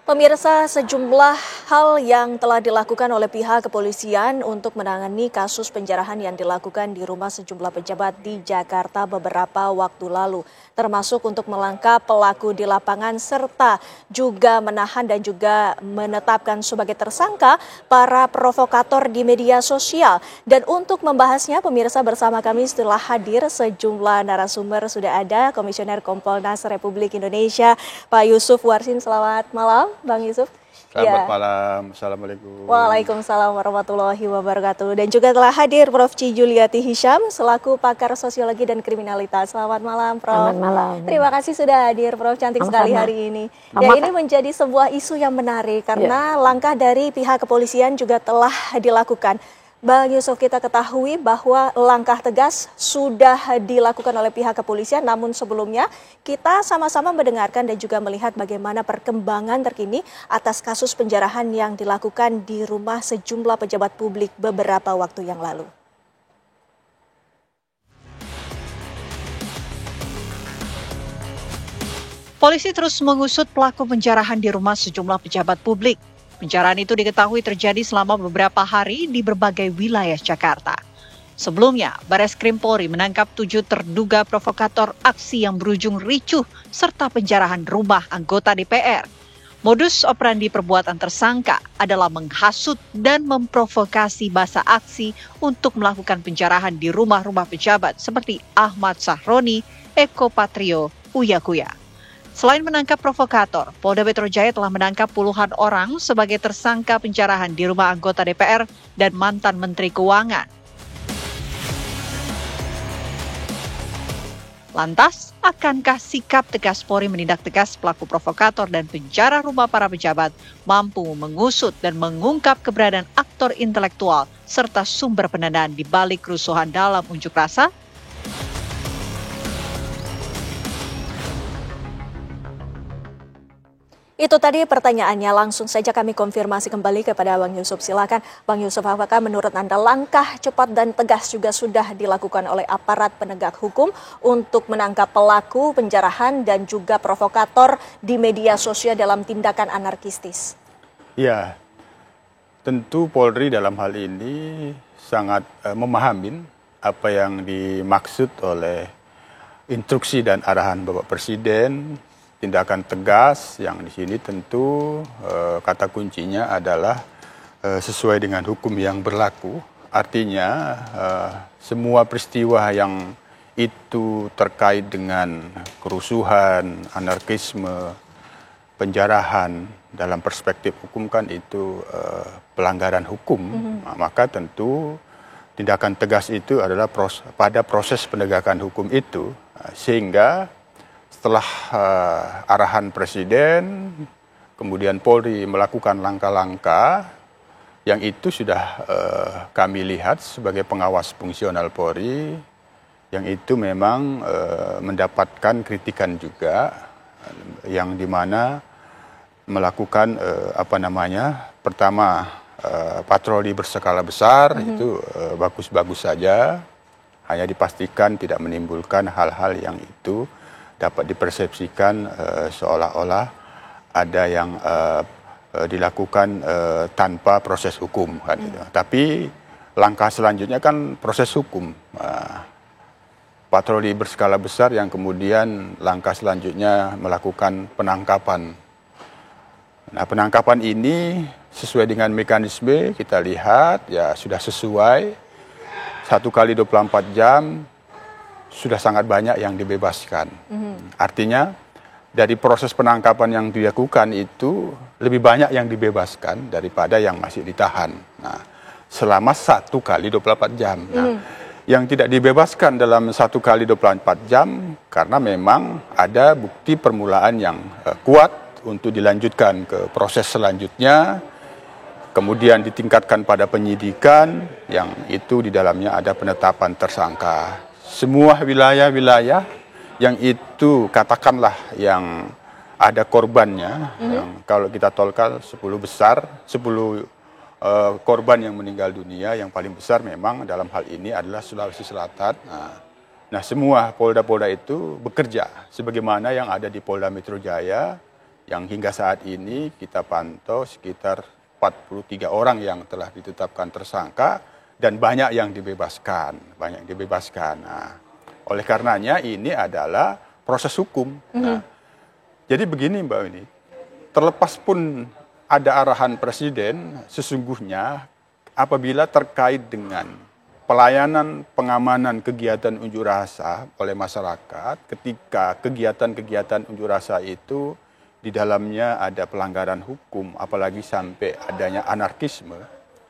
Pemirsa, sejumlah hal yang telah dilakukan oleh pihak kepolisian untuk menangani kasus penjarahan yang dilakukan di rumah sejumlah pejabat di Jakarta beberapa waktu lalu, termasuk untuk menangkap pelaku di lapangan serta juga menahan dan juga menetapkan sebagai tersangka para provokator di media sosial. Dan untuk membahasnya, pemirsa, bersama kami setelah hadir sejumlah narasumber sudah ada Komisioner Kompolnas Republik Indonesia, Pak Yusuf Warsin. Selamat malam, Bang Yusuf. Selamat malam, Assalamualaikum. Waalaikumsalam warahmatullahi wabarakatuh. Dan juga telah hadir Prof. Ci Juliati Hisyam selaku pakar sosiologi dan kriminalitas. Selamat malam, Prof. Selamat malam. Terima kasih sudah hadir, Prof. Cantik sekali hari ini. Ya, ini menjadi sebuah isu yang menarik karena langkah dari pihak kepolisian juga telah dilakukan. Bang Yusuf, kita ketahui bahwa langkah tegas sudah dilakukan oleh pihak kepolisian, namun sebelumnya kita sama-sama mendengarkan dan juga melihat bagaimana perkembangan terkini atas kasus penjarahan yang dilakukan di rumah sejumlah pejabat publik beberapa waktu yang lalu. Polisi terus mengusut pelaku penjarahan di rumah sejumlah pejabat publik. Penjarahan itu diketahui terjadi selama beberapa hari di berbagai wilayah Jakarta. Sebelumnya, Bareskrim Polri menangkap 7 terduga provokator aksi yang berujung ricuh serta penjarahan rumah anggota DPR. Modus operandi perbuatan tersangka adalah menghasut dan memprovokasi massa aksi untuk melakukan penjarahan di rumah-rumah pejabat seperti Ahmad Sahroni, Eko Patrio, Uya Kuya. Selain menangkap provokator, Polda Metro Jaya telah menangkap puluhan orang sebagai tersangka penjarahan di rumah anggota DPR dan mantan Menteri Keuangan. Lantas, akankah sikap tegas Polri menindak tegas pelaku provokator dan penjara rumah para pejabat mampu mengusut dan mengungkap keberadaan aktor intelektual serta sumber pendanaan di balik kerusuhan dalam unjuk rasa? Itu tadi pertanyaannya, langsung saja kami konfirmasi kembali kepada Bang Yusuf. Silakan Bang Yusuf, apakah menurut Anda langkah cepat dan tegas juga sudah dilakukan oleh aparat penegak hukum untuk menangkap pelaku penjarahan dan juga provokator di media sosial dalam tindakan anarkistis? Ya, tentu Polri dalam hal ini sangat memahami apa yang dimaksud oleh instruksi dan arahan Bapak Presiden. Tindakan tegas yang di sini tentu kata kuncinya adalah sesuai dengan hukum yang berlaku. Artinya semua peristiwa yang itu terkait dengan kerusuhan, anarkisme, penjarahan dalam perspektif hukum kan itu pelanggaran hukum. Nah, maka tentu tindakan tegas itu adalah pada proses penegakan hukum itu, sehingga setelah arahan Presiden, kemudian Polri melakukan langkah-langkah yang itu sudah kami lihat sebagai pengawas fungsional Polri, yang itu memang mendapatkan kritikan juga, yang dimana melakukan pertama patroli berskala besar, itu bagus-bagus saja, hanya dipastikan tidak menimbulkan hal-hal yang itu dapat dipersepsikan seolah-olah ada yang dilakukan tanpa proses hukum kan gitu. Tapi langkah selanjutnya kan proses hukum. Patroli berskala besar yang kemudian langkah selanjutnya melakukan penangkapan. Nah, penangkapan ini sesuai dengan mekanisme kita lihat ya sudah sesuai. 1 kali 24 jam sudah sangat banyak yang dibebaskan. Artinya dari proses penangkapan yang dilakukan itu lebih banyak yang dibebaskan daripada yang masih ditahan. Nah, selama 1 kali 24 jam. Nah, yang tidak dibebaskan dalam 1 kali 24 jam karena memang ada bukti permulaan yang kuat untuk dilanjutkan ke proses selanjutnya, kemudian ditingkatkan pada penyidikan yang itu di dalamnya ada penetapan tersangka. Semua wilayah-wilayah yang itu katakanlah yang ada korbannya, yang kalau kita tolkan 10 korban yang meninggal dunia, yang paling besar memang dalam hal ini adalah Sulawesi Selatan. Nah, semua polda-polda itu bekerja sebagaimana yang ada di Polda Metro Jaya yang hingga saat ini kita pantau sekitar 43 orang yang telah ditetapkan tersangka dan banyak yang dibebaskan, Nah, oleh karenanya ini adalah proses hukum. Nah, jadi begini Mbak Winnie, terlepas pun ada arahan Presiden, sesungguhnya apabila terkait dengan pelayanan pengamanan kegiatan unjuk rasa oleh masyarakat, ketika kegiatan-kegiatan unjuk rasa itu di dalamnya ada pelanggaran hukum, apalagi sampai adanya anarkisme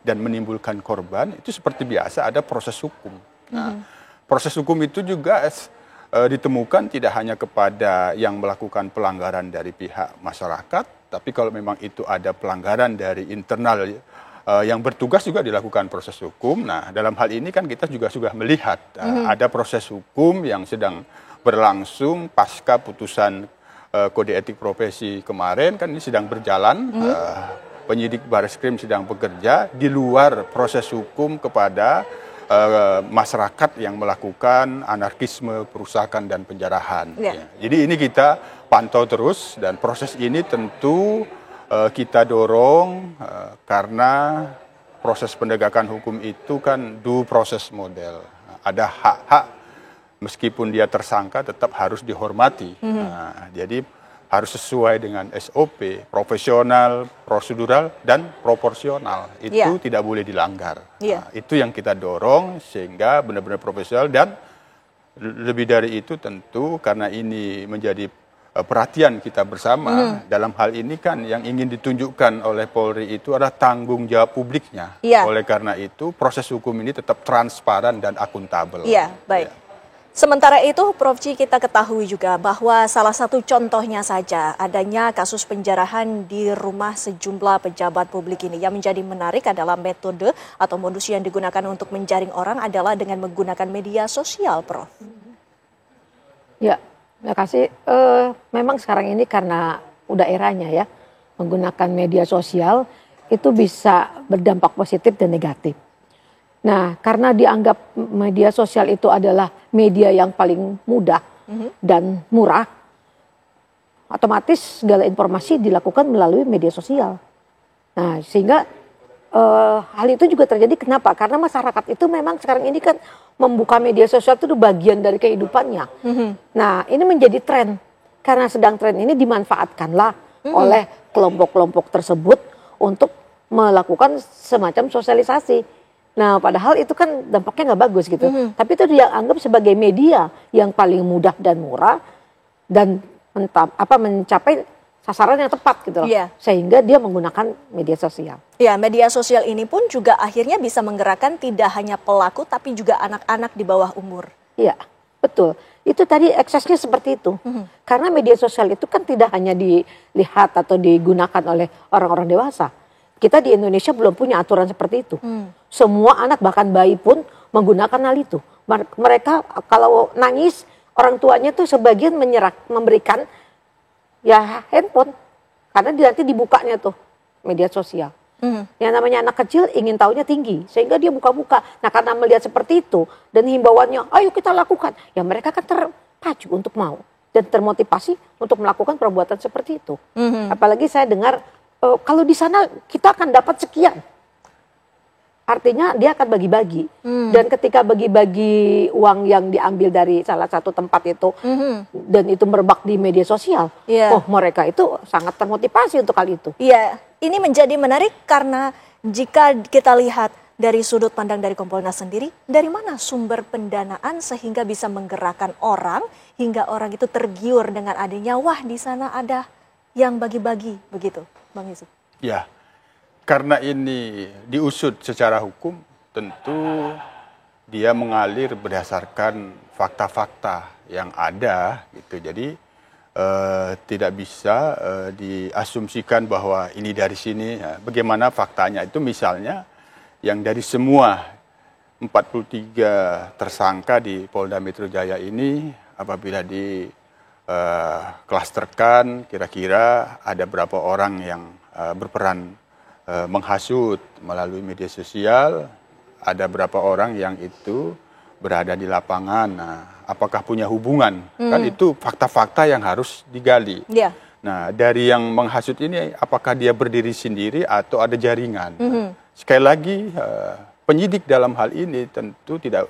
dan menimbulkan korban, itu seperti biasa ada proses hukum. Nah, proses hukum itu juga ditemukan tidak hanya kepada yang melakukan pelanggaran dari pihak masyarakat, tapi kalau memang itu ada pelanggaran dari internal yang bertugas juga dilakukan proses hukum. Nah, dalam hal ini kan kita juga sudah melihat ada proses hukum yang sedang berlangsung pasca putusan kode etik profesi kemarin, kan ini sedang berjalan. Penyidik Bareskrim sedang bekerja di luar proses hukum kepada masyarakat yang melakukan anarkisme, perusakan dan penjarahan. Ya. Jadi ini kita pantau terus dan proses ini tentu kita dorong karena proses penegakan hukum itu kan due process model. Ada hak-hak meskipun dia tersangka tetap harus dihormati. Nah, jadi harus sesuai dengan SOP, profesional, prosedural, dan proporsional. Itu tidak boleh dilanggar. Nah, itu yang kita dorong sehingga benar-benar profesional dan lebih dari itu tentu karena ini menjadi perhatian kita bersama. Dalam hal ini kan yang ingin ditunjukkan oleh Polri itu adalah tanggung jawab publiknya. Oleh karena itu proses hukum ini tetap transparan dan akuntabel. Baik. Sementara itu, Prof. Ci, kita ketahui juga bahwa salah satu contohnya saja adanya kasus penjarahan di rumah sejumlah pejabat publik ini. Yang menjadi menarik adalah metode atau modus yang digunakan untuk menjaring orang adalah dengan menggunakan media sosial, Prof. Ya, terima kasih. Memang sekarang ini karena udah eranya ya, menggunakan media sosial itu bisa berdampak positif dan negatif. Nah, karena dianggap media sosial itu adalah media yang paling mudah dan murah, otomatis segala informasi dilakukan melalui media sosial. Nah, sehingga hal itu juga terjadi kenapa? Karena masyarakat itu memang sekarang ini kan membuka media sosial itu bagian dari kehidupannya. Nah, ini menjadi tren. Karena sedang tren ini dimanfaatkanlah oleh kelompok-kelompok tersebut untuk melakukan semacam sosialisasi. Nah, padahal itu kan dampaknya nggak bagus gitu. Tapi itu dia anggap sebagai media yang paling mudah dan murah dan mencapai sasaran yang tepat gitu loh. Sehingga dia menggunakan media sosial. Ya, media sosial ini pun juga akhirnya bisa menggerakkan tidak hanya pelaku tapi juga anak-anak di bawah umur. Iya, betul. Itu tadi eksesnya seperti itu. Karena media sosial itu kan tidak hanya dilihat atau digunakan oleh orang-orang dewasa. Kita di Indonesia belum punya aturan seperti itu. Semua anak bahkan bayi pun menggunakan hal itu. Mereka kalau nangis orang tuanya tuh sebagian memberikan ya handphone. Karena nanti dibukanya tuh media sosial. Yang namanya anak kecil ingin tahunya tinggi. Sehingga dia buka-buka. Nah, karena melihat seperti itu dan himbauannya ayo kita lakukan. Ya mereka kan terpacu untuk mau. Dan termotivasi untuk melakukan perbuatan seperti itu. Apalagi saya dengar kalau di sana kita akan dapat sekian. Artinya dia akan bagi-bagi. Dan ketika bagi-bagi uang yang diambil dari salah satu tempat itu, dan itu merebak di media sosial, mereka itu sangat termotivasi untuk hal itu. Iya, ini menjadi menarik karena jika kita lihat dari sudut pandang dari Kompolnas sendiri, dari mana sumber pendanaan sehingga bisa menggerakkan orang, hingga orang itu tergiur dengan adanya, wah di sana ada yang bagi-bagi, begitu, Bang Yusuf? Ya, karena ini diusut secara hukum, tentu dia mengalir berdasarkan fakta-fakta yang ada, gitu. Jadi tidak bisa diasumsikan bahwa ini dari sini. Ya. Bagaimana faktanya itu misalnya yang dari semua 43 tersangka di Polda Metro Jaya ini, apabila di klasterkan kira-kira ada berapa orang yang berperan menghasut melalui media sosial, ada berapa orang yang itu berada di lapangan, nah, apakah punya hubungan, kan itu fakta-fakta yang harus digali. Nah, dari yang menghasut ini apakah dia berdiri sendiri atau ada jaringan? Sekali lagi penyidik dalam hal ini tentu tidak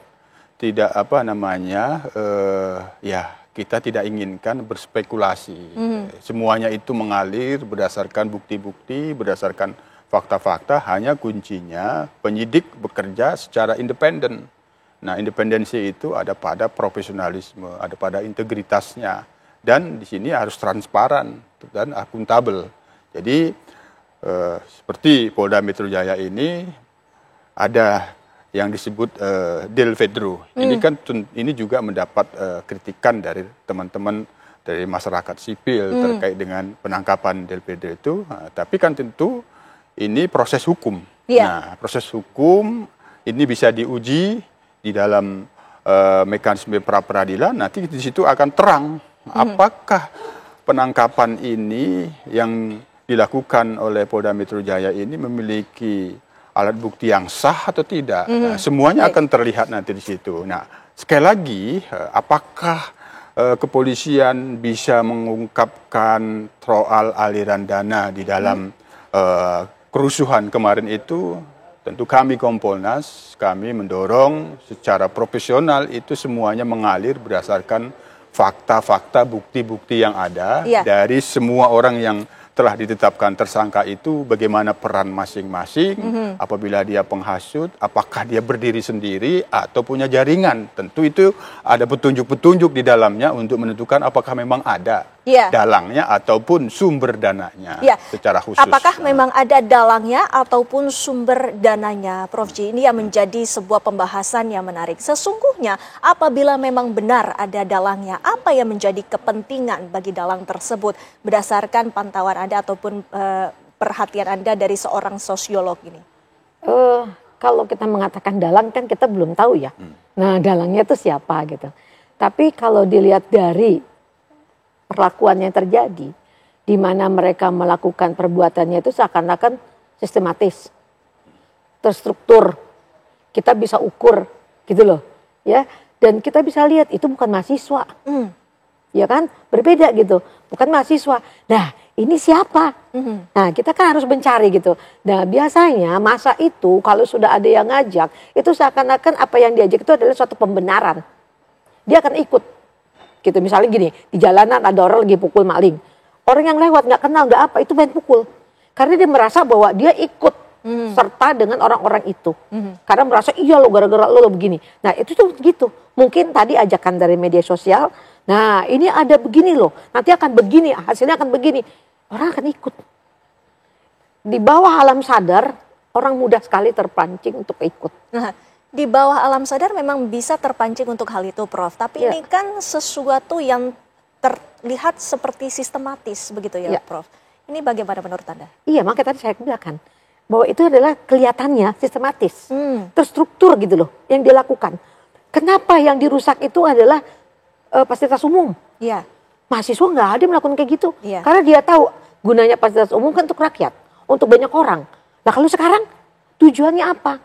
ya kita tidak inginkan berspekulasi. Semuanya itu mengalir berdasarkan bukti-bukti, berdasarkan fakta-fakta, hanya kuncinya penyidik bekerja secara independen. Nah, independensi itu ada pada profesionalisme, ada pada integritasnya. Dan di sini harus transparan dan akuntabel. Jadi seperti Polda Metro Jaya ini ada yang disebut Delvedro. Ini juga mendapat kritikan dari teman-teman dari masyarakat sipil terkait dengan penangkapan Delvedro itu. Tapi kan tentu ini proses hukum. Nah, proses hukum ini bisa diuji di dalam mekanisme pra peradilan. Nanti di situ akan terang. Apakah penangkapan ini yang dilakukan oleh Polda Metro Jaya ini memiliki alat bukti yang sah atau tidak? Nah, semuanya akan terlihat nanti di situ. Nah, sekali lagi, apakah kepolisian bisa mengungkapkan soal aliran dana di dalam kerusuhan kemarin itu? Tentu kami Kompolnas, kami mendorong secara profesional itu semuanya mengalir berdasarkan fakta-fakta, bukti-bukti yang ada dari semua orang yang telah ditetapkan tersangka itu, bagaimana peran masing-masing, apabila dia penghasut, apakah dia berdiri sendiri atau punya jaringan. Tentu itu ada petunjuk-petunjuk di dalamnya untuk menentukan apakah memang ada dalangnya ataupun sumber dananya secara khusus. Apakah memang ada dalangnya ataupun sumber dananya, Prof. Ji? Ini yang menjadi sebuah pembahasan yang menarik. Sesungguhnya apabila memang benar ada dalangnya, apa yang menjadi kepentingan bagi dalang tersebut berdasarkan pantauan Anda ataupun perhatian Anda dari seorang sosiolog ini? Kalau kita mengatakan dalang kan kita belum tahu ya. Nah, dalangnya itu siapa gitu. Tapi kalau dilihat dari perlakuan yang terjadi, di mana mereka melakukan perbuatannya itu seakan-akan sistematis, terstruktur, kita bisa ukur gitu loh, ya. Dan kita bisa lihat itu bukan mahasiswa, ya kan, berbeda gitu, bukan mahasiswa. Nah, ini siapa? Nah, kita kan harus mencari gitu. Nah, biasanya masa itu kalau sudah ada yang ngajak, itu seakan-akan apa yang diajak itu adalah suatu pembenaran. Dia akan ikut. Gitu, misalnya gini, di jalanan ada orang lagi pukul maling. Orang yang lewat nggak kenal, nggak apa, itu main pukul. Karena dia merasa bahwa dia ikut serta dengan orang-orang itu. Karena merasa, iya lo gara-gara lo begini. Nah, itu tuh gitu. Mungkin tadi ajakan dari media sosial, nah ini ada begini loh, nanti akan begini, hasilnya akan begini. Orang akan ikut. Di bawah alam sadar, orang mudah sekali terpancing untuk ikut. Nah, di bawah alam sadar memang bisa terpancing untuk hal itu, Prof. Tapi ini kan sesuatu yang terlihat seperti sistematis begitu ya, Prof. Ini bagaimana menurut Anda? Iya, makanya tadi saya bilang bahwa itu adalah kelihatannya sistematis, terstruktur gitu loh yang dilakukan. Kenapa yang dirusak itu adalah fasilitas umum? Iya. Mahasiswa nggak ada melakukan kayak gitu, karena dia tahu gunanya fasilitas umum kan untuk rakyat, untuk banyak orang. Nah, kalau sekarang tujuannya apa?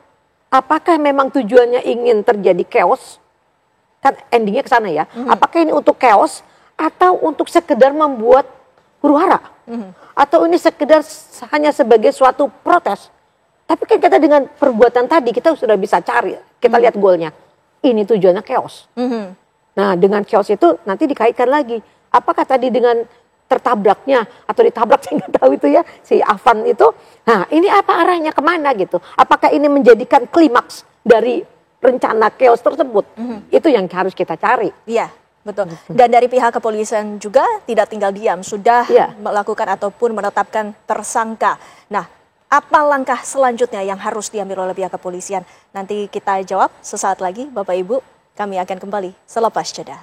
Apakah memang tujuannya ingin terjadi chaos? Kan endingnya ke sana ya. Apakah ini untuk chaos atau untuk sekedar membuat huru-hara? Atau ini sekedar hanya sebagai suatu protes? Tapi kan kita dengan perbuatan tadi kita sudah bisa cari. Kita lihat goalnya. Ini tujuannya chaos. Nah, dengan chaos itu nanti dikaitkan lagi. Apakah tadi dengan tertabraknya atau ditabrak saya nggak tahu itu ya si Afan itu. Nah, ini apa arahnya kemana gitu? Apakah ini menjadikan klimaks dari rencana chaos tersebut? Itu yang harus kita cari. Iya, betul. Dan dari pihak kepolisian juga tidak tinggal diam, sudah melakukan ataupun menetapkan tersangka. Nah, apa langkah selanjutnya yang harus diambil oleh pihak kepolisian? Nanti kita jawab sesaat lagi, Bapak Ibu. Kami akan kembali selepas jeda.